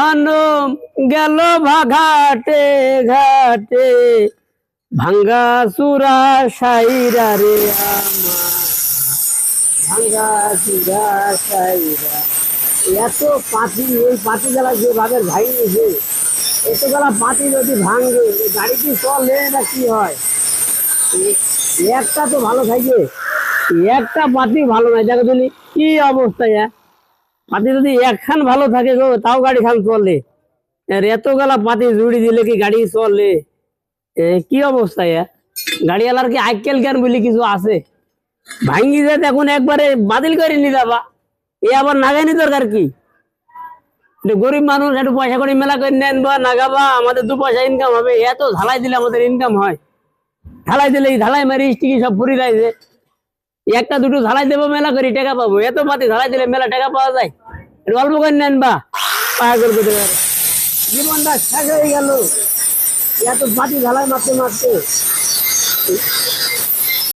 আনম গেল ঘাটে ঘাটে ভাঙ্গা চূড়া সাইরা রে আমার ভাঙ্গা চূড়া সাইরা। এত পাতি, এই পাতি জ্বালা যেভাবে ভাঙিয়েছে, এত জ্বালা পাতি যদি ভাঙবে গাড়ি কি চলে না কি হয়? একটা তো ভালো থাকে, একটা পাতি ভালো নাই, দেখো তুমি কি অবস্থা। পাতি যদি একখান ভালো থাকে গো তাও গাড়ি খান চলে, আর এত গেলা পাতি জুড়ি দিলে কি গাড়ি চলে? কি অবস্থা গাড়িওয়ালার কি আইকেল জ্ঞান বলে কিছু আছে? ভাঙ্গি যায় এখন একবারে বাতিল করে নি যাবা, এ আবার নাগাইনি দরকার কি? গরিব মানুষ একটু পয়সা করে মেলা করে নেন বা নাগাবা, আমাদের দু পয়সা ইনকাম হবে। এত ঢালাই দিলে আমাদের ইনকাম হয়? ঢালাই দিলে এই ঢালাই মারি স্টিকি সব ফুরি যায় যে, একটা দুটো ঢালাই দেবো মেলা করে টাকা পাবো, এত পাতি ঢালাই দিলে মেলা টাকা পাওয়া যায়? একটু অল্প করে নেন বা পাগল করতে পারে, জীবনটা শেষ হয়ে গেল এত পাতি ঢালাই মারতে মারতে।